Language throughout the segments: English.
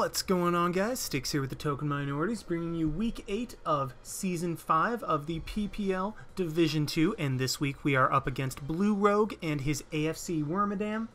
What's going on, guys? Styx here with the Token Minorities, bringing you Week 8 of Season 5 of the PPL Division 2, and this week we are up against BlueRogue and his AFC Wormadam.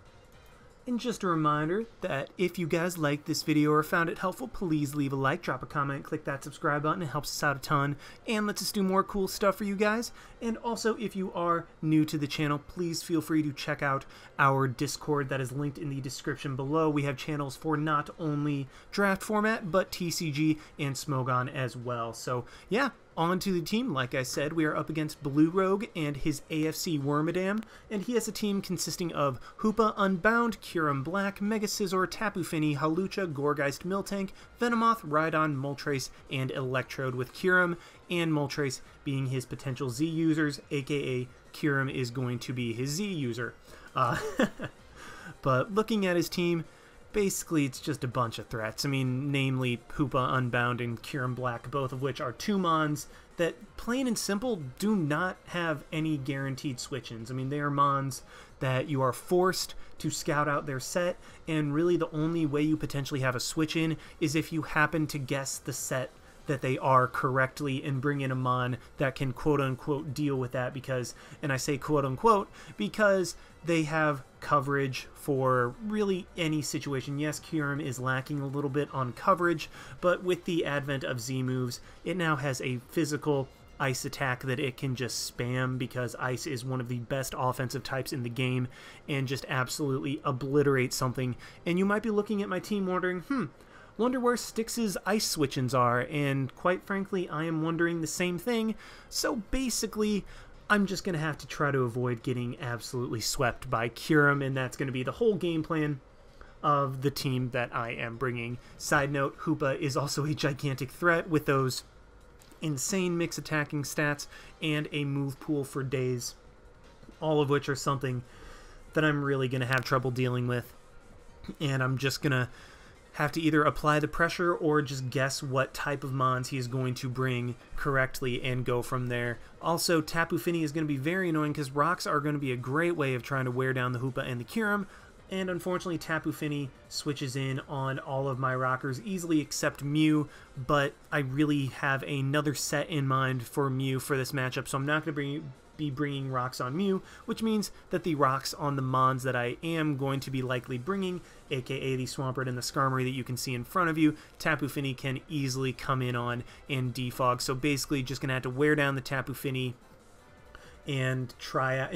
And just a reminder that if you guys liked this video or found it helpful, please leave a like, drop a comment, click that subscribe button. It helps us out a ton and lets us do more cool stuff for you guys. And also, if you are new to the channel, please feel free to check out our Discord that is linked in the description below. We have channels for not only draft format, but TCG and Smogon as well. So yeah, on to the team. Like I said, we are up against BlueRogue and his AFC Wormadam, and he has a team consisting of Hoopa Unbound, Kyurem Black, Mega Scizor, Tapu Fini, Hawlucha, Gourgeist Miltank, Venomoth, Rhydon, Moltres, and Electrode, with Kyurem and Moltres being his potential Z users, aka Kyurem is going to be his Z user. But looking at his team, basically it's just a bunch of threats. I mean, namely Hoopa Unbound and Kyurem Black, both of which are 2 mons that, plain and simple, do not have any guaranteed switch-ins. I mean, they are mons that you are forced to scout out their set, and really the only way you potentially have a switch-in is if you happen to guess the set that they are correctly and bring in a mon that can quote-unquote deal with that, because, and I say quote-unquote, because they have coverage for really any situation. Yes, Kyurem is lacking a little bit on coverage, but with the advent of Z moves, it now has a physical ice attack that it can just spam, because ice is one of the best offensive types in the game, and just absolutely obliterate something. And you might be looking at my team wondering, wonder where Styx's ice switch-ins are, and quite frankly, I am wondering the same thing. So basically, I'm just going to have to try to avoid getting absolutely swept by Kyurem, and that's going to be the whole game plan of the team that I am bringing. Side note, Hoopa is also a gigantic threat with those insane mix attacking stats and a move pool for days, all of which are something that I'm really going to have trouble dealing with, and I'm just going to have to either apply the pressure or just guess what type of mons he is going to bring correctly and go from there. Also, Tapu Fini is going to be very annoying because rocks are going to be a great way of trying to wear down the Hoopa and the Kyurem, and unfortunately Tapu Fini switches in on all of my rockers easily except Mew, but I really have another set in mind for Mew for this matchup, so I'm not going to be bringing rocks on Mew, which means that the rocks on the mons that I am going to be likely bringing, aka the Swampert and the Skarmory that you can see in front of you, Tapu Fini can easily come in on and defog. So basically just going to have to wear down the Tapu Fini and try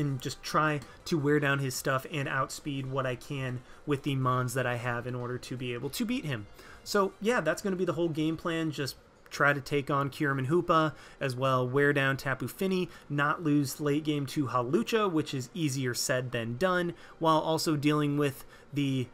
to wear down his stuff and outspeed what I can with the mons that I have in order to be able to beat him. So yeah, that's going to be the whole game plan. Just try to take on Kyurem and Hoopa, as well wear down Tapu Fini, not lose late game to Hawlucha, which is easier said than done, while also dealing with the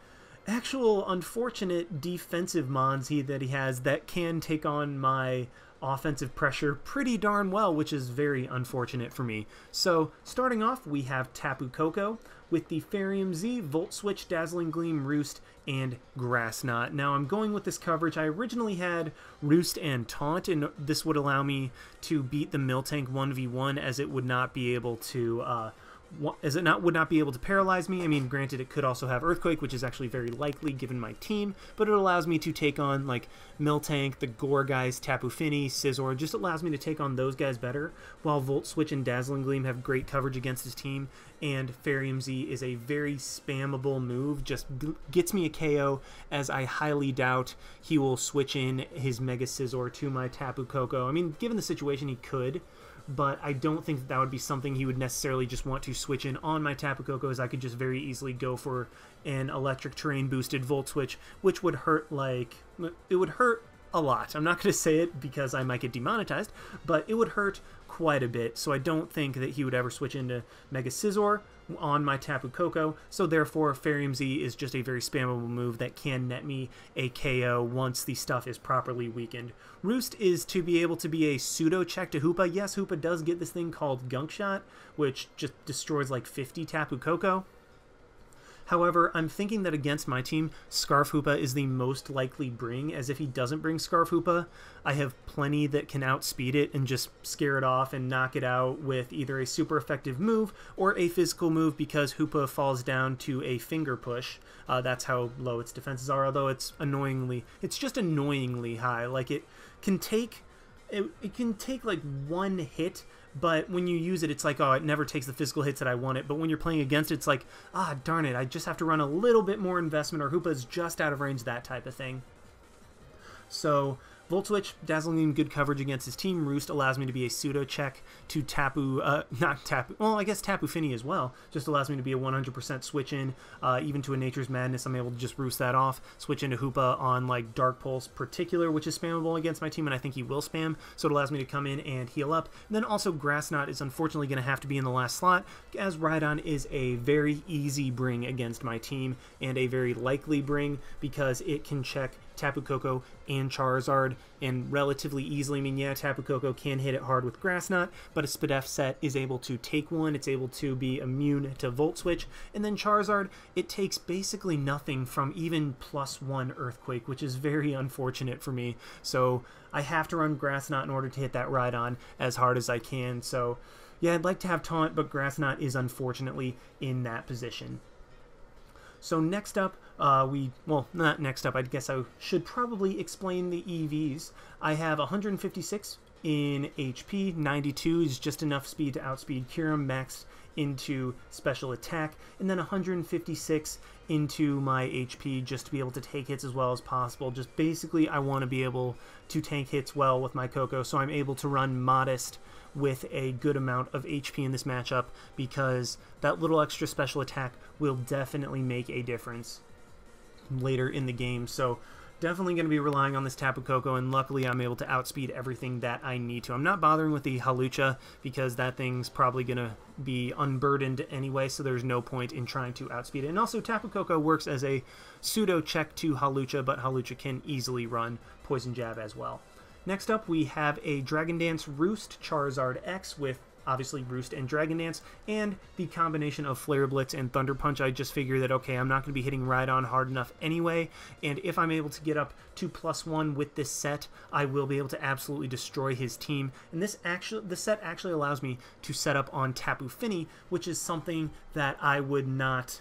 actual unfortunate defensive mons that he has that can take on my offensive pressure pretty darn well, which is very unfortunate for me. So starting off, we have Tapu Koko with the Farium Z, Volt Switch, Dazzling Gleam, Roost, and Grass Knot. Now I'm going with this coverage. I originally had Roost and Taunt, and this would allow me to beat the Miltank 1v1, as it would not be able to would not be able to paralyze me. I mean, granted, it could also have Earthquake, which is actually very likely given my team, but it allows me to take on like Miltank, the Gourgeist, Tapu Fini, Scizor. Just allows me to take on those guys better, while Volt Switch and Dazzling Gleam have great coverage against his team, and Farium Z is a very spammable move, just gets me a KO, as I highly doubt he will switch in his Mega Scizor to my Tapu Koko. I mean, given the situation, he could, but I don't think that would be something he would necessarily just want to switch in on my Tapu Koko, as I could just very easily go for an Electric Terrain boosted Volt Switch, which would hurt it would hurt a lot. I'm not going to say it because I might get demonetized, but it would hurt quite a bit, so I don't think that he would ever switch into Mega Scizor on my Tapu Koko, so therefore Farium Z is just a very spammable move that can net me a KO once the stuff is properly weakened. Roost is to be able to be a pseudo check to Hoopa. Yes, Hoopa does get this thing called Gunk Shot, which just destroys like 50 Tapu Koko. However, I'm thinking that against my team, Scarf Hoopa is the most likely bring, as if he doesn't bring Scarf Hoopa, I have plenty that can outspeed it and just scare it off and knock it out with either a super effective move or a physical move, because Hoopa falls down to a finger push. That's how low its defenses are, although it's just annoyingly high. Like, it can take like one hit, but when you use it, it's like, oh, it never takes the physical hits that I want it. But when you're playing against it, it's like, ah, darn it, I just have to run a little bit more investment, or Hoopa's just out of range, that type of thing. So Volt Switch, dazzling in good coverage against his team. Roost allows me to be a pseudo check to Tapu, not Tapu, well, I guess Tapu Fini as well. Just allows me to be a 100% switch in, even to a Nature's Madness. I'm able to just roost that off, switch into Hoopa on like Dark Pulse particular, which is spammable against my team, and I think he will spam, so it allows me to come in and heal up. And then also Grass Knot is unfortunately going to have to be in the last slot, as Rhydon is a very easy bring against my team, and a very likely bring, because it can check Tapu Koko and Charizard, and relatively easily. I mean, yeah, Tapu Koko can hit it hard with Grass Knot, but a Spadef set is able to take one. It's able to be immune to Volt Switch. And then Charizard, it takes basically nothing from even +1 Earthquake, which is very unfortunate for me. So I have to run Grass Knot in order to hit that Rhydon as hard as I can. So yeah, I'd like to have Taunt, but Grass Knot is unfortunately in that position. So next up, well, not next up, I guess I should probably explain the EVs. I have 156 in HP, 92 is just enough speed to outspeed Kyurem, maxed into special attack, and then 156 into my HP just to be able to take hits as well as possible. Just basically, I want to be able to tank hits well with my Koko, so I'm able to run Modest with a good amount of HP in this matchup, because that little extra special attack will definitely make a difference later in the game. So definitely going to be relying on this Tapu Koko, and luckily I'm able to outspeed everything that I need to. I'm not bothering with the Hawlucha, because that thing's probably going to be unburdened anyway, so there's no point in trying to outspeed it. And also Tapu Koko works as a pseudo check to Hawlucha, but Hawlucha can easily run Poison Jab as well. Next up, we have a Dragon Dance Roost Charizard X with obviously Roost and Dragon Dance, and the combination of Flare Blitz and Thunder Punch. I just figured that, okay, I'm not going to be hitting Rhydon hard enough anyway, and if I'm able to get up to +1 with this set, I will be able to absolutely destroy his team. And this set actually allows me to set up on Tapu Fini, which is something that I would not...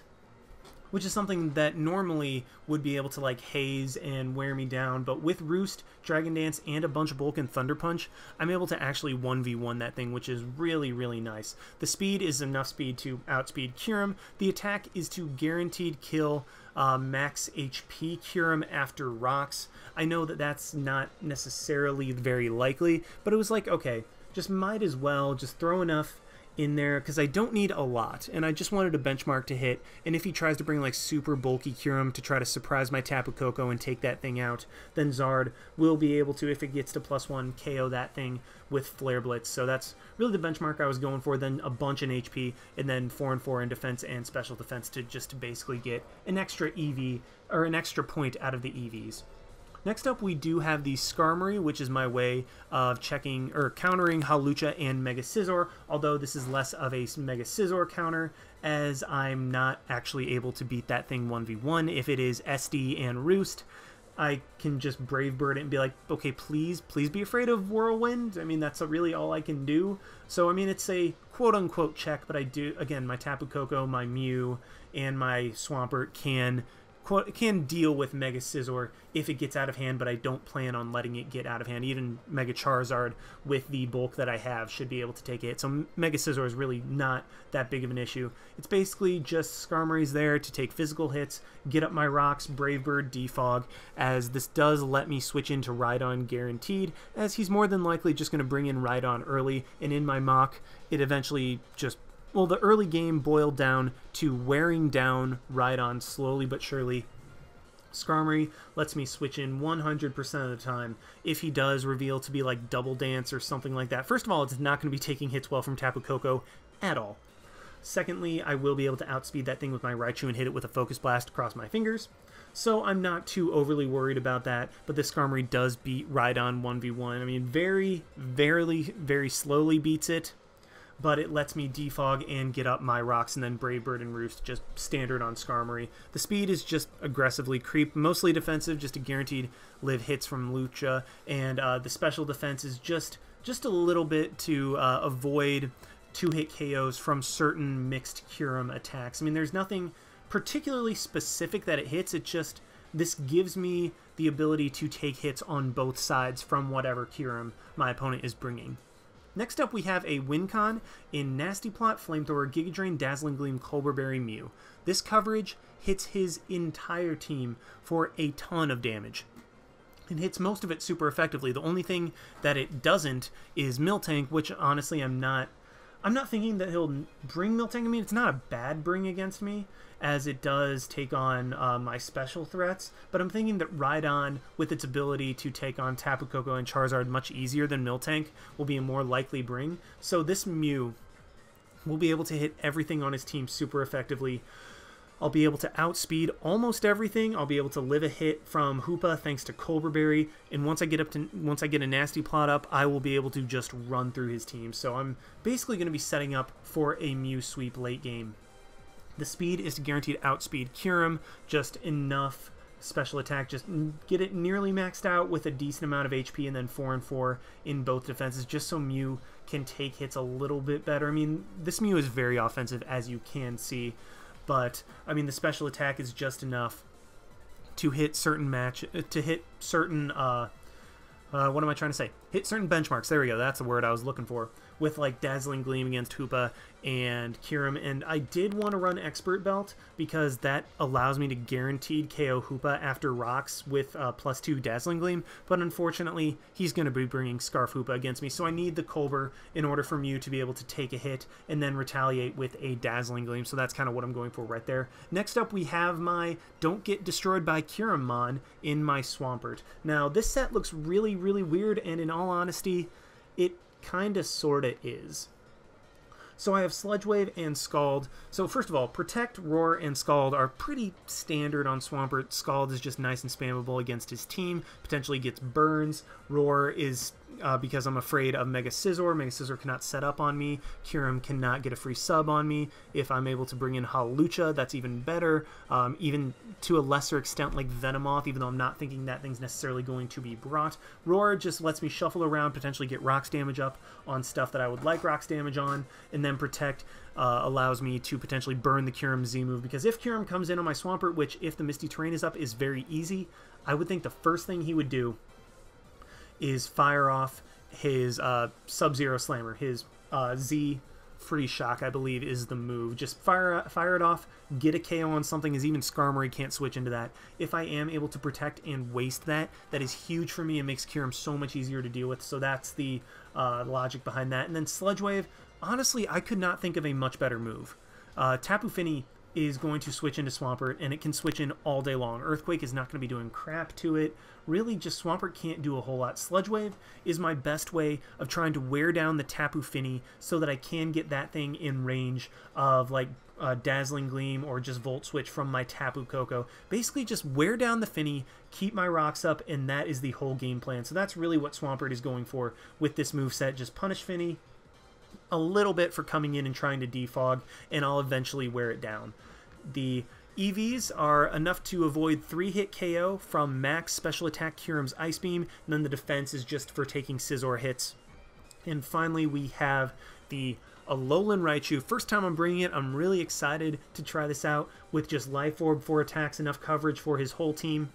which is something that normally would be able to like haze and wear me down, but with Roost, Dragon Dance, and a bunch of bulk and Thunder Punch, I'm able to actually 1v1 that thing, which is really, really nice. The speed is enough speed to outspeed Kyurem. The attack is to guaranteed kill max HP Kyurem after rocks. I know that that's not necessarily very likely, but it was like, okay, just might as well just throw enough in there, because I don't need a lot, and I just wanted a benchmark to hit. And if he tries to bring like super bulky Kyurem to try to surprise my Tapu Koko and take that thing out, then Zard will be able to, if it gets to +1, KO that thing with Flare Blitz. So that's really the benchmark I was going for. Then a bunch in HP, and then 4 and 4 in defense and special defense to just basically get an extra EV, or an extra point out of the EVs. Next up, we do have the Skarmory, which is my way of checking or countering Hawlucha and Mega Scizor, although this is less of a Mega Scizor counter, as I'm not actually able to beat that thing 1v1. If it is SD and Roost, I can just Brave Bird it and be like, okay, please be afraid of Whirlwind. I mean, that's really all I can do. So, I mean, it's a quote-unquote check, but I do, again, my Tapu Koko, my Mew, and my Swampert can deal with Mega Scizor if it gets out of hand, but I don't plan on letting it get out of hand. Even Mega Charizard with the bulk that I have should be able to take it. So Mega Scizor is really not that big of an issue. It's basically just Skarmory's there to take physical hits, get up my rocks, Brave Bird, Defog, as this does let me switch into Rhydon guaranteed, as he's more than likely just going to bring in Rhydon early, and in my mock, it eventually just... well, the early game boiled down to wearing down Rhydon slowly but surely. Skarmory lets me switch in 100% of the time if he does reveal to be like Double Dance or something like that. First of all, it's not going to be taking hits well from Tapu Koko at all. Secondly, I will be able to outspeed that thing with my Raichu and hit it with a Focus Blast across my fingers. So I'm not too overly worried about that, but this Skarmory does beat Rhydon 1v1. I mean, very slowly beats it, but it lets me defog and get up my rocks, and then Brave Bird and Roost just standard on Skarmory. The speed is just aggressively creep, mostly defensive, just a guaranteed live hits from Lucha, and the special defense is just a little bit to avoid 2-hit KOs from certain mixed Kyurem attacks. I mean, there's nothing particularly specific that it hits, it just, this gives me the ability to take hits on both sides from whatever Kyurem my opponent is bringing. Next up, we have a win con in Nasty Plot, Flamethrower, Giga Drain, Dazzling Gleam, Colbur Berry, Mew. This coverage hits his entire team for a ton of damage. It hits most of it super effectively. The only thing that it doesn't is Miltank, which honestly I'm not thinking that he'll bring Miltank. I mean, it's not a bad bring against me, as it does take on my special threats, but I'm thinking that Rhydon, with its ability to take on Tapu Koko and Charizard much easier than Miltank, will be a more likely bring. So this Mew will be able to hit everything on his team super effectively. I'll be able to outspeed almost everything. I'll be able to live a hit from Hoopa thanks to Colbur Berry, and once I get a Nasty Plot up, I will be able to just run through his team. So I'm basically going to be setting up for a Mew sweep late game. The speed is to guaranteed outspeed Kyurem, just enough special attack, just get it nearly maxed out with a decent amount of HP, and then 4 and 4 in both defenses, just so Mew can take hits a little bit better. I mean, this Mew is very offensive, as you can see, but I mean, the special attack is just enough to hit certain what am I trying to say? Hit certain benchmarks. There we go. That's the word I was looking for. With like Dazzling Gleam against Hoopa and Kyurem. And I did want to run Expert Belt because that allows me to guaranteed KO Hoopa after rocks with +2 Dazzling Gleam. But unfortunately, he's going to be bringing Scarf Hoopa against me. So I need the Colbur in order for Mew to be able to take a hit and then retaliate with a Dazzling Gleam. So that's kind of what I'm going for right there. Next up, we have my Don't Get Destroyed by Kyurem Mon in my Swampert. Now, this set looks really, really weird, and in all honesty, it kinda sorta is. So I have Sludge Wave and Scald. So first of all, Protect, Roar, and Scald are pretty standard on Swampert. Scald is just nice and spammable against his team, potentially gets burns. Roar is because I'm afraid of Mega Scizor. Mega Scizor cannot set up on me. Kyurem cannot get a free sub on me. If I'm able to bring in Hawlucha, that's even better. Even to a lesser extent like Venomoth, even though I'm not thinking that thing's necessarily going to be brought. Roar just lets me shuffle around, potentially get Rocks damage up on stuff that I would like Rocks damage on, and then Protect allows me to potentially burn the Kyurem Z move, because if Kyurem comes in on my Swampert, which if the Misty Terrain is up is very easy, I would think the first thing he would do is fire off his Sub-Zero Slammer, his Z Free Shock, I believe, is the move. Just fire it off, get a KO on something, as even Skarmory can't switch into that. If I am able to protect and waste that, that is huge for me and makes Kyurem so much easier to deal with. So that's the logic behind that. And then Sludge Wave, honestly, I could not think of a much better move. Tapu Fini is going to switch into Swampert, and it can switch in all day long. Earthquake is not going to be doing crap to it. Really, just Swampert can't do a whole lot. Sludge Wave is my best way of trying to wear down the Tapu Fini so that I can get that thing in range of like Dazzling Gleam or just Volt Switch from my Tapu Koko. Basically just wear down the Fini, keep my rocks up, and that is the whole game plan. So that's really what Swampert is going for with this moveset. Just punish Fini a little bit for coming in and trying to defog, and I'll eventually wear it down. The EVs are enough to avoid 3-hit KO from max special attack Kyurem's Ice Beam, and then the defense is just for taking Scizor hits. And finally, we have the Alolan Raichu. First time I'm bringing it, I'm really excited to try this out with just Life Orb, 4 attacks, enough coverage for his whole team.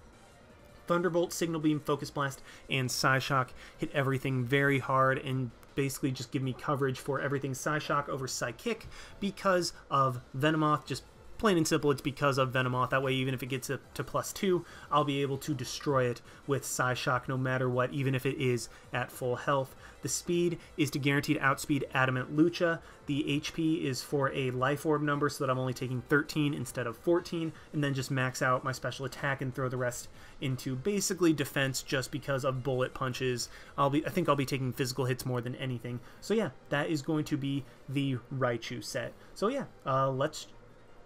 Thunderbolt, Signal Beam, Focus Blast, and Psyshock hit everything very hard and basically just give me coverage for everything Psyshock over Psychic because of Venomoth. Just plain and simple, it's because of Venomoth. That way, even if it gets up to +2, I'll be able to destroy it with Psyshock no matter what, even if it is at full health. The speed is to guaranteed outspeed Adamant Lucha. The HP is for a Life Orb number so that I'm only taking 13 instead of 14, and then just max out my special attack and throw the rest into basically defense just because of bullet punches. I think I'll be taking physical hits more than anything. So yeah, that is going to be the Raichu set. So yeah,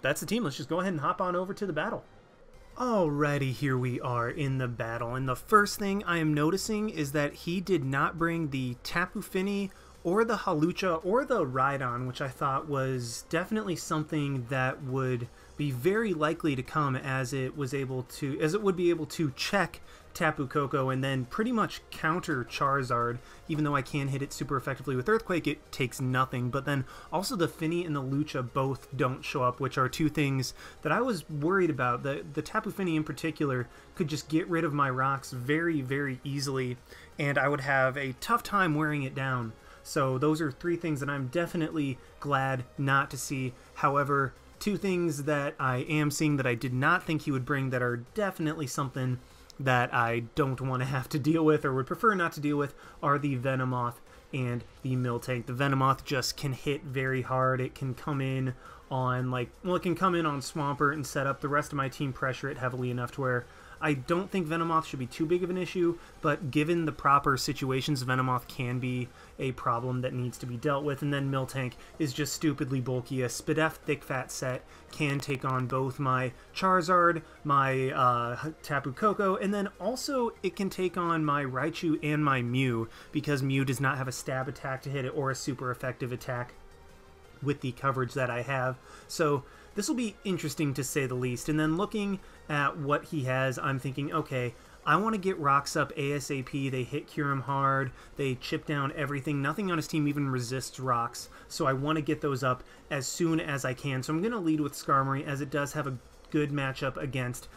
that's the team. Let's just go ahead and hop on over to the battle. Alrighty, here we are in the battle, and the first thing I am noticing is that he did not bring the Tapu Fini or the Halucha, or the Rhydon, which I thought was definitely something that would be very likely to come, as it would be able to check Tapu Koko and then pretty much counter Charizard. Even though I can hit it super effectively with Earthquake, it takes nothing. But then also the Finny and the Lucha both don't show up, which are two things that I was worried about. The Tapu Finny in particular could just get rid of my rocks very, very easily, and I would have a tough time wearing it down. So those are three things that I'm definitely glad not to see. However, two things that I am seeing that I did not think he would bring that are definitely something that I don't want to have to deal with, or would prefer not to deal with, are the Venomoth and the Miltank. The Venomoth just can hit very hard. It can come in on, it can come in on Swampert and set up the rest of my team, pressure it heavily enough to where I don't think Venomoth should be too big of an issue, but given the proper situations, Venomoth can be a problem that needs to be dealt with. And then Miltank is just stupidly bulky. A Spadef Thick Fat set can take on both my Charizard, my Tapu Koko, and then also it can take on my Raichu and my Mew, because Mew does not have a stab attack to hit it or a super effective attack with the coverage that I have. So this will be interesting to say the least. And then looking at what he has, I'm thinking, okay, I want to get rocks up ASAP. They hit Kyurem hard. They chip down everything. Nothing on his team even resists rocks. So I want to get those up as soon as I can. So I'm going to lead with Skarmory, as it does have a good matchup against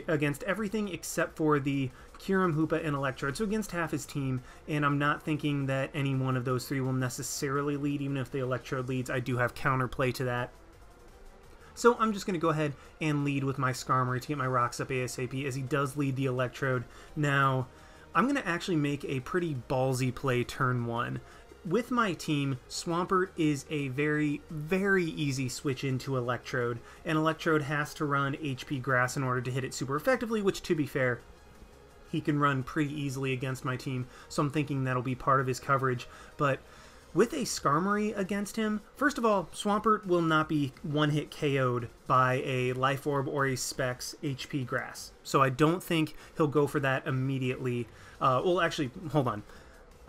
against everything except for the Kyurem, Hoopa, and Electrode, so against half his team, and I'm not thinking that any one of those three will necessarily lead. Even if the Electrode leads, I do have counterplay to that. So I'm just going to go ahead and lead with my Skarmory to get my rocks up ASAP, as he does lead the Electrode. Now, I'm going to actually make a pretty ballsy play turn one. With my team, Swampert is a very, very easy switch into Electrode, and Electrode has to run HP Grass in order to hit it super effectively, which, to be fair, he can run pretty easily against my team, so I'm thinking that'll be part of his coverage. But with a Skarmory against him, first of all, Swampert will not be one-hit KO'd by a Life Orb or a Specs HP Grass, so I don't think he'll go for that immediately. Well, actually, hold on.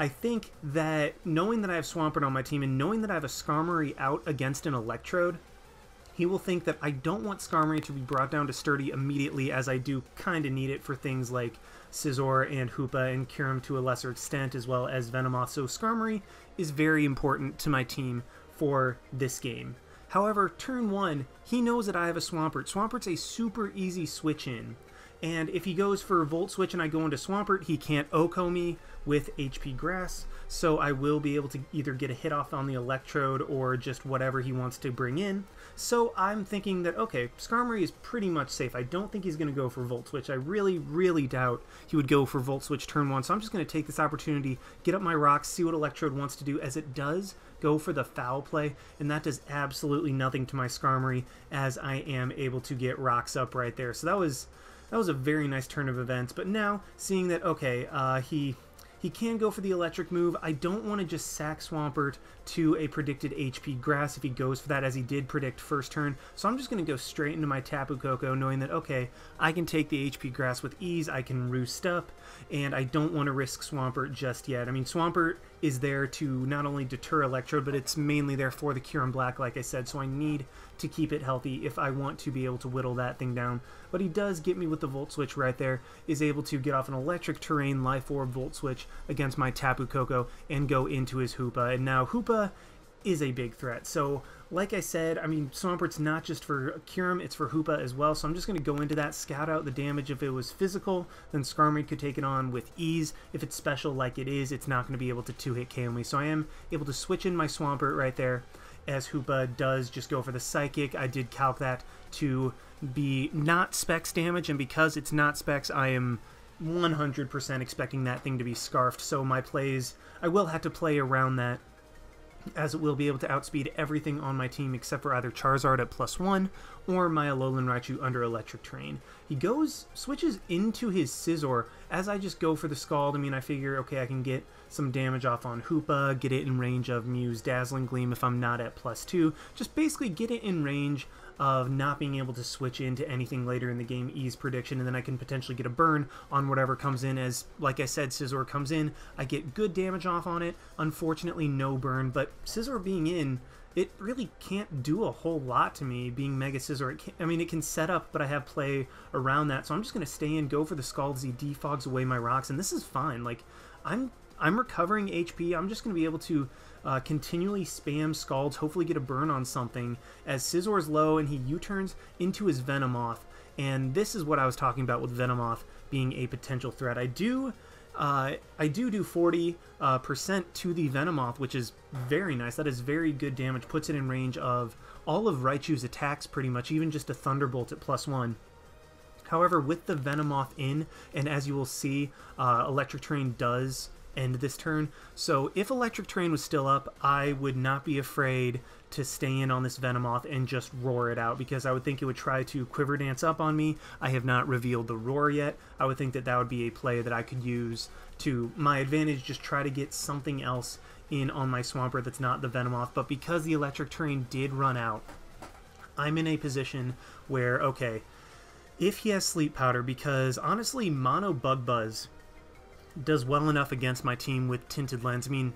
I think that knowing that I have Swampert on my team and knowing that I have a Skarmory out against an Electrode, he will think that I don't want Skarmory to be brought down to Sturdy immediately, as I do kind of need it for things like Scizor and Hoopa and Kyurem to a lesser extent, as well as Venomoth. So Skarmory is very important to my team for this game. However, turn one, he knows that I have a Swampert. Swampert's a super easy switch in. And if he goes for Volt Switch and I go into Swampert, he can't OHKO me with HP Grass, so I will be able to either get a hit off on the Electrode or just whatever he wants to bring in. So I'm thinking that, okay, Skarmory is pretty much safe. I don't think he's going to go for Volt Switch. I really, really doubt he would go for Volt Switch turn one, so I'm just going to take this opportunity, get up my rocks, see what Electrode wants to do, as it does go for the foul play, and that does absolutely nothing to my Skarmory, as I am able to get rocks up right there. So that was a very nice turn of events. But now, seeing that, okay, he can go for the electric move, I don't want to just sack Swampert to a predicted HP Grass if he goes for that, as he did predict first turn. So I'm just going to go straight into my Tapu Koko, knowing that, okay, I can take the HP Grass with ease, I can roost up, and I don't want to risk Swampert just yet. I mean, Swampert is there to not only deter Electrode, but it's mainly there for the Kyurem Black, like I said, so I need to keep it healthy if I want to be able to whittle that thing down. But he does get me with the Volt Switch right there, is able to get off an electric terrain Life Orb Volt Switch against my Tapu Koko and go into his Hoopa. And now Hoopa is a big threat. So, like I said, I mean, Swampert's not just for Kyurem, it's for Hoopa as well, so I'm just going to go into that, scout out the damage. If it was physical, then Skarmory could take it on with ease. If it's special like it is, it's not going to be able to two-hit KO me. So I am able to switch in my Swampert right there, as Hoopa does just go for the Psychic. I did calc that to be not Specs damage, and because it's not Specs, I am 100% expecting that thing to be Scarfed. So my plays, I will have to play around that, as it will be able to outspeed everything on my team except for either Charizard at +1 or my Alolan Raichu under Electric Terrain. He switches into his Scizor as I just go for the Scald. I mean, I figure, okay, I can get some damage off on Hoopa, get it in range of Mew's Dazzling Gleam if I'm not at +2. Just basically get it in range of not being able to switch into anything later in the game, ease prediction, and then I can potentially get a burn on whatever comes in. As, like I said, Scizor comes in, I get good damage off on it. Unfortunately, no burn, but Scizor being in, it really can't do a whole lot to me, being Mega Scizor. I mean, it can set up, but I have play around that, so I'm just going to stay in, go for the Scald as he defogs away my rocks, and this is fine. Like, I'm recovering HP. I'm just going to be able to continually spam Scalds, hopefully get a burn on something, as Scizor's low, and he U-turns into his Venomoth, and this is what I was talking about with Venomoth being a potential threat. I do 40% to the Venomoth, which is very nice. That is very good damage. Puts it in range of all of Raichu's attacks pretty much, even just a Thunderbolt at +1. However, with the Venomoth in, and as you will see, Electric Terrain does end this turn. So if Electric Terrain was still up, I would not be afraid to stay in on this Venomoth and just roar it out, because I would think it would try to Quiver Dance up on me. I have not revealed the roar yet. I would think that that would be a play that I could use to my advantage, just try to get something else in on my Swampert that's not the Venomoth. But because the Electric Terrain did run out, I'm in a position where, okay, if he has Sleep Powder, because honestly, Mono Bug Buzz does well enough against my team with Tinted Lens. I mean,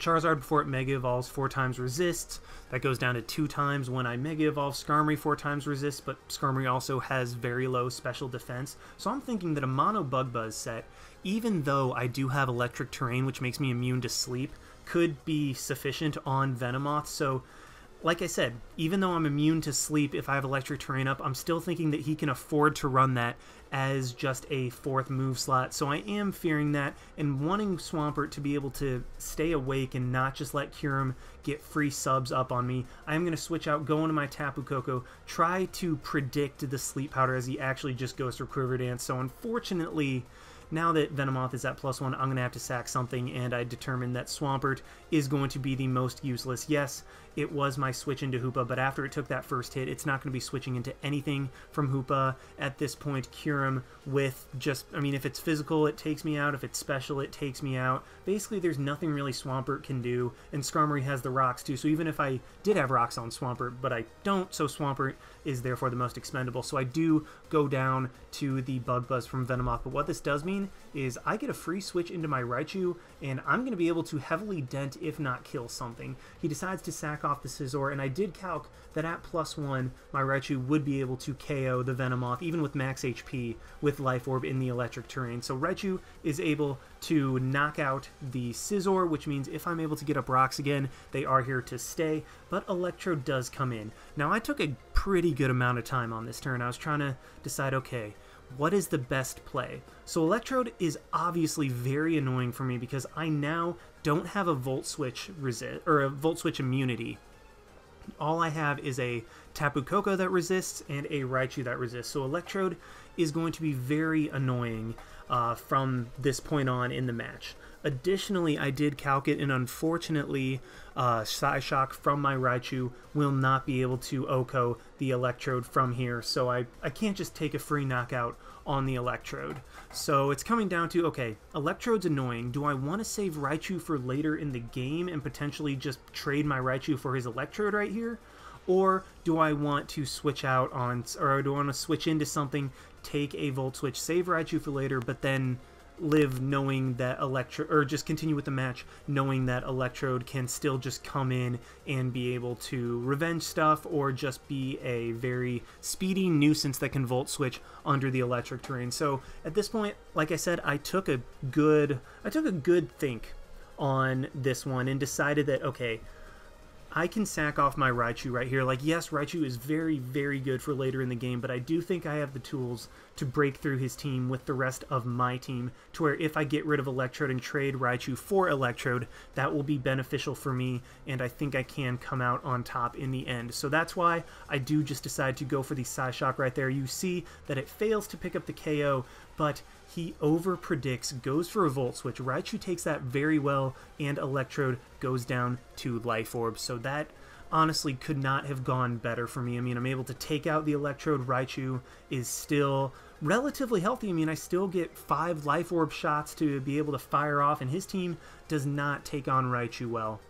Charizard before it Mega Evolves 4 times resists. That goes down to 2 times when I Mega Evolve. Skarmory 4 times resists, but Skarmory also has very low special defense. So I'm thinking that a Mono Bug Buzz set, even though I do have Electric Terrain, which makes me immune to sleep, could be sufficient on Venomoth. So, like I said, even though I'm immune to sleep if I have Electric Terrain up, I'm still thinking that he can afford to run that as just a 4th move slot. So I am fearing that and wanting Swampert to be able to stay awake and not just let Kyurem get free subs up on me. I'm going to switch out, go into my Tapu Koko, try to predict the Sleep Powder as he actually just goes for Quiver Dance. So unfortunately, now that Venomoth is at +1, I'm going to have to sack something, and I determined that Swampert is going to be the most useless. Yes, it was my switch into Hoopa, but after it took that first hit, it's not going to be switching into anything from Hoopa at this point. Kyurem with just, I mean, if it's physical, it takes me out. If it's special, it takes me out. Basically, there's nothing really Swampert can do, and Skarmory has the rocks too, so even if I did have rocks on Swampert, but I don't, so Swampert is therefore the most expendable. So I do go down to the Bug Buzz from Venomoth, but what this does mean is I get a free switch into my Raichu, and I'm going to be able to heavily dent, if not kill something. He decides to sack off the Scizor, and I did calc that at +1, my Raichu would be able to KO the Venomoth, even with max HP, with Life Orb in the Electric Terrain. So Raichu is able to knock out the Scizor, which means if I'm able to get up rocks again, they are here to stay, but Electrode does come in. Now, I took a pretty good amount of time on this turn. I was trying to decide, okay, what is the best play? So Electrode is obviously very annoying for me because I now don't have a Volt Switch resist or a Volt Switch immunity. All I have is a Tapu Koko that resists and a Raichu that resists. So Electrode is going to be very annoying from this point on in the match. Additionally, I did calc it, and unfortunately, Psyshock from my Raichu will not be able to OHKO the Electrode from here, so I can't just take a free knockout on the Electrode. So it's coming down to, okay, Electrode's annoying. Do I want to save Raichu for later in the game and potentially just trade my Raichu for his Electrode right here? Or do I want to switch out on, or do I want to switch into something, take a Volt Switch, save Raichu for later, but then live knowing that Electrode, or just continue with the match knowing that Electrode can still just come in and be able to revenge stuff, or just be a very speedy nuisance that can Volt Switch under the Electric Terrain. So at this point, like I said, I took a good think on this one and decided that, okay, I can sack off my Raichu right here. Like, yes, Raichu is very, very good for later in the game, but I do think I have the tools to break through his team with the rest of my team, to where if I get rid of Electrode and trade Raichu for Electrode, that will be beneficial for me, and I think I can come out on top in the end. So that's why I do just decide to go for the Psyshock right there. You see that it fails to pick up the KO, but he over-predicts, goes for a Volt Switch. Raichu takes that very well, and Electrode goes down to Life Orb. So that honestly could not have gone better for me. I mean, I'm able to take out the Electrode. Raichu is still relatively healthy. I mean, I still get 5 Life Orb shots to be able to fire off, and his team does not take on Raichu well.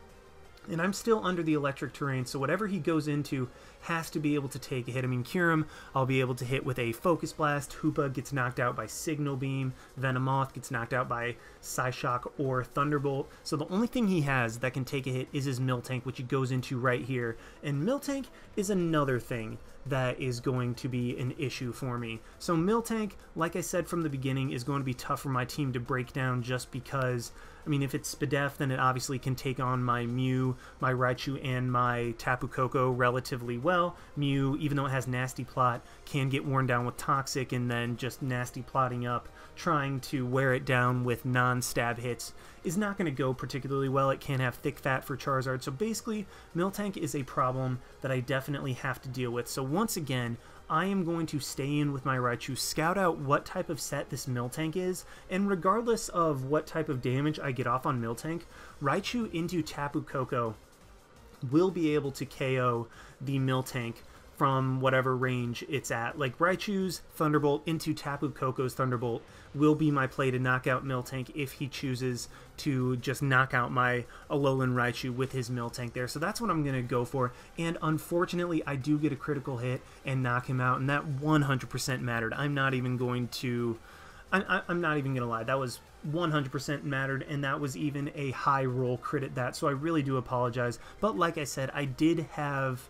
And I'm still under the electric terrain, so whatever he goes into has to be able to take a hit. I mean, Kyurem, I'll be able to hit with a Focus Blast. Hoopa gets knocked out by Signal Beam. Venomoth gets knocked out by Psyshock or Thunderbolt. So the only thing he has that can take a hit is his Miltank, which he goes into right here. And Miltank is another thing that is going to be an issue for me. So Miltank, like I said from the beginning, is going to be tough for my team to break down just because, I mean, if it's Spadef, then it obviously can take on my Mew, my Raichu, and my Tapu Koko relatively well. Mew, even though it has Nasty Plot, can get worn down with Toxic and then just Nasty Plotting up, trying to wear it down with non-stab hits is not going to go particularly well. It can have Thick Fat for Charizard, so basically Miltank is a problem that I definitely have to deal with. So once again, I am going to stay in with my Raichu, scout out what type of set this Miltank is, and regardless of what type of damage I get off on Miltank, Raichu into Tapu Koko will be able to KO the Miltank from whatever range it's at. Like Raichu's Thunderbolt into Tapu Koko's Thunderbolt will be my play to knock out Miltank if he chooses to just knock out my Alolan Raichu with his Miltank there. So that's what I'm going to go for. And unfortunately, I do get a critical hit and knock him out, and that 100% mattered. I'm not even going to... I'm not even going to lie. That was 100% mattered, and that was even a high roll crit at that. So I really do apologize. But like I said, I did have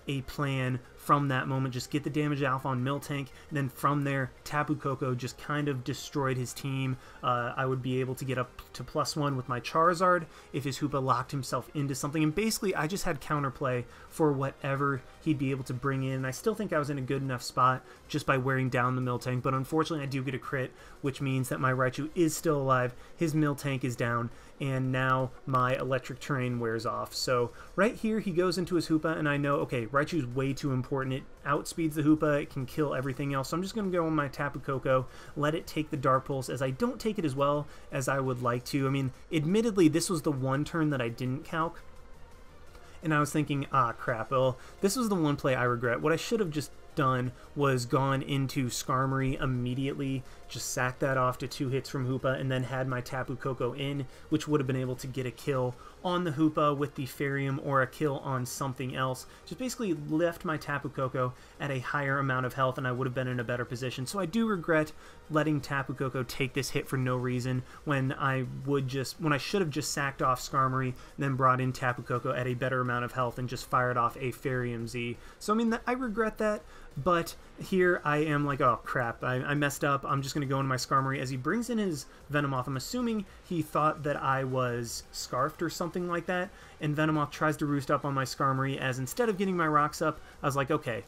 a plan from that moment. Just get the damage off on Miltank, and then from there, Tapu Koko just kind of destroyed his team. I would be able to get up to +1 with my Charizard if his Hoopa locked himself into something, and basically I just had counterplay for whatever he'd be able to bring in. I still think I was in a good enough spot just by wearing down the Miltank, but unfortunately I do get a crit, which means that my Raichu is still alive, his Miltank is down, and now my electric terrain wears off. So right here he goes into his Hoopa, and I know, okay, Raichu's way too important. It outspeeds the Hoopa, it can kill everything else, so I'm just going to go on my Tapu Koko, let it take the Dark Pulse, as I don't take it as well as I would like to. I mean, admittedly, this was the one turn that I didn't calc, and I was thinking, ah, crap, well, this was the one play I regret. What I should have just done was gone into Skarmory immediately, just sacked that off to 2 hits from Hoopa, and then had my Tapu Koko in, which would have been able to get a kill on the Hoopa with the Farium or a kill on something else. Just basically left my Tapu Koko at a higher amount of health, and I would have been in a better position. So I do regret letting Tapu Koko take this hit for no reason when I should have just sacked off Skarmory, then brought in Tapu Koko at a better amount of health and just fired off a Farium Z. So I mean, I regret that. But here I am like, oh crap, I messed up. I'm just going to go into my Skarmory. As he brings in his Venomoth, I'm assuming he thought that I was Scarfed or something like that, and Venomoth tries to roost up on my Skarmory, as instead of getting my rocks up, I was like, okay,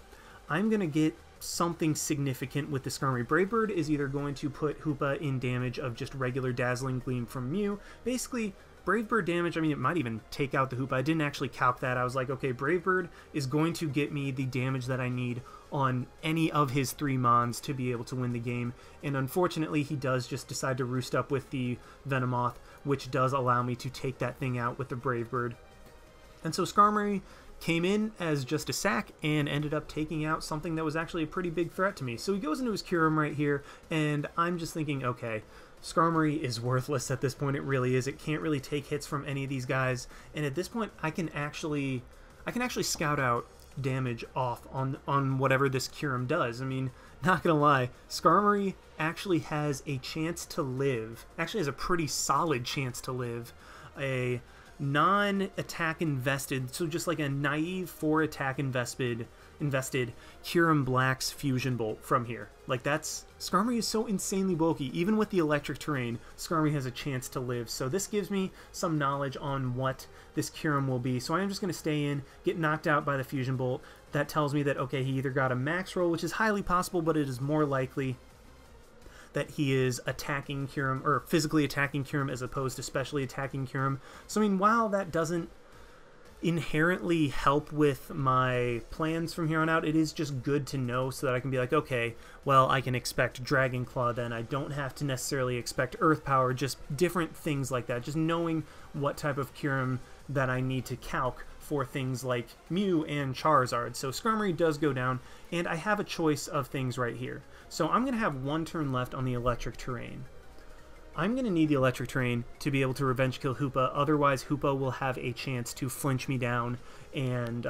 I'm going to get something significant with the Skarmory. Brave Bird is either going to put Hoopa in damage of just regular Dazzling Gleam from Mew. Basically, Brave Bird damage, I mean, it might even take out the Hoopa. I didn't actually calc that. I was like, okay, Brave Bird is going to get me the damage that I need on any of his 3 Mons to be able to win the game. And unfortunately, he does just decide to roost up with the Venomoth, which does allow me to take that thing out with the Brave Bird. And so Skarmory came in as just a sack and ended up taking out something that was actually a pretty big threat to me. So he goes into his Kyurem right here, and I'm just thinking, okay, Skarmory is worthless at this point. It really is. It can't really take hits from any of these guys, and at this point I can actually scout out damage off on whatever this Kyurem does. I mean, not gonna lie, Skarmory actually has a chance to live, actually has a pretty solid chance to live, a non-attack invested, so just like a naive 4-attack invested Kyurem Black's Fusion Bolt from here. Like, that's... Skarmory is so insanely bulky. Even with the electric terrain, Skarmory has a chance to live. So this gives me some knowledge on what this Kyurem will be. So I am just going to stay in, get knocked out by the Fusion Bolt. That tells me that, okay, he either got a max roll, which is highly possible, but it is more likely that he is attacking Kyurem, or physically attacking Kyurem as opposed to specially attacking Kyurem. So, I mean, while that doesn't inherently help with my plans from here on out, it is just good to know so that I can be like, okay, well, I can expect Dragon Claw then. I don't have to necessarily expect Earth Power, just different things like that. Just knowing what type of Kyurem that I need to calc for things like Mew and Charizard. So Skarmory does go down, and I have a choice of things right here. So I'm going to have 1 turn left on the electric terrain. I'm going to need the Electric Terrain to be able to revenge kill Hoopa, otherwise Hoopa will have a chance to flinch me down, and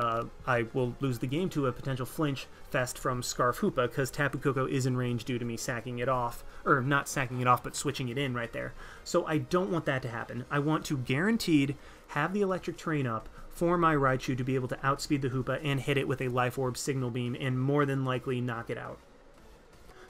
I will lose the game to a potential flinch fest from Scarf Hoopa, because Tapu Koko is in range due to me sacking it off, or not sacking it off, but switching it in right there. So I don't want that to happen. I want to guaranteed have the Electric Terrain up for my Raichu to be able to outspeed the Hoopa and hit it with a Life Orb Signal Beam and more than likely knock it out.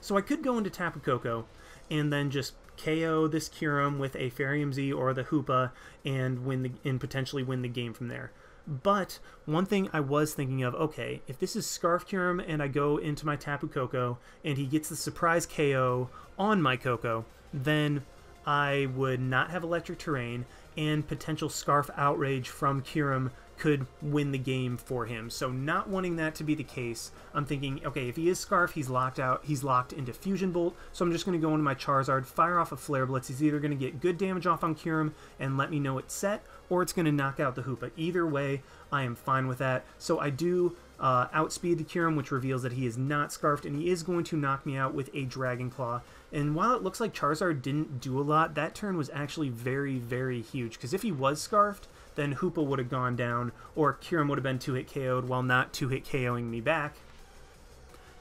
So I could go into Tapu Koko and then just KO this Kyurem with a Fairy Z or the Hoopa and potentially win the game from there. But one thing I was thinking of, okay, if this is Scarf Kyurem and I go into my Tapu Koko and he gets the surprise KO on my Koko, then I would not have Electric Terrain, and potential Scarf Outrage from Kyurem could win the game for him. So not wanting that to be the case, I'm thinking, okay, if he is Scarf, he's locked out, he's locked into Fusion Bolt, so I'm just going to go into my Charizard, fire off a Flare Blitz. He's either going to get good damage off on Kyurem and let me know it's set, or it's going to knock out the Hoopa. Either way, I am fine with that. So I do outspeed the Kyurem, which reveals that he is not Scarfed, and he is going to knock me out with a Dragon Claw. And while it looks like Charizard didn't do a lot, that turn was actually very, very huge, because if he was Scarfed, then Hoopa would have gone down, or Kyurem would have been 2-hit KO'd while not 2-hit KOing me back,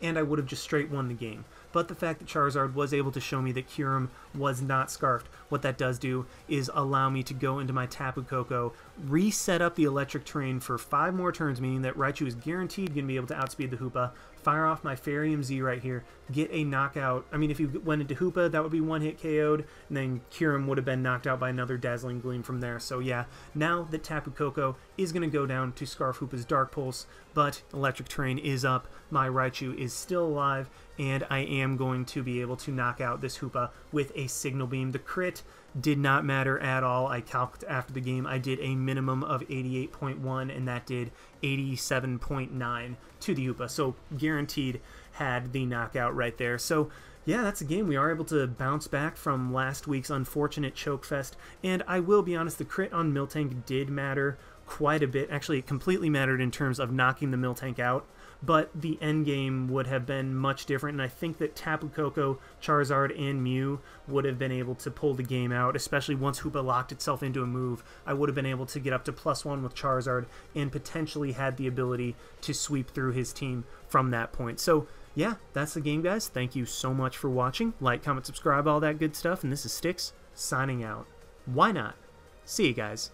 and I would have just straight won the game. But the fact that Charizard was able to show me that Kyurem was not Scarfed, what that does do is allow me to go into my Tapu Koko, reset up the Electric Terrain for 5 more turns, meaning that Raichu is guaranteed going to be able to outspeed the Hoopa, fire off my Fairy Z right here, get a knockout. I mean, if you went into Hoopa, that would be 1-hit KO'd, and then Kyurem would have been knocked out by another Dazzling Gleam from there. So yeah, now that Tapu Koko is going to go down to Scarf Hoopa's Dark Pulse, but Electric Terrain is up, my Raichu is still alive, and I am going to be able to knock out this Hoopa with a Signal Beam. The crit did not matter at all. I calced after the game. I did a minimum of 88.1, and that did 87.9 to the Hoopa. So guaranteed had the knockout right there. So yeah, that's a game. We are able to bounce back from last week's unfortunate choke fest. And I will be honest, the crit on Miltank did matter quite a bit. Actually, it completely mattered in terms of knocking the Miltank out. But the end game would have been much different, and I think that Tapu Koko, Charizard, and Mew would have been able to pull the game out, especially once Hoopa locked itself into a move. I would have been able to get up to +1 with Charizard and potentially had the ability to sweep through his team from that point. So yeah, that's the game, guys. Thank you so much for watching. Like, comment, subscribe, all that good stuff, and this is Styx signing out. Why not? See you guys.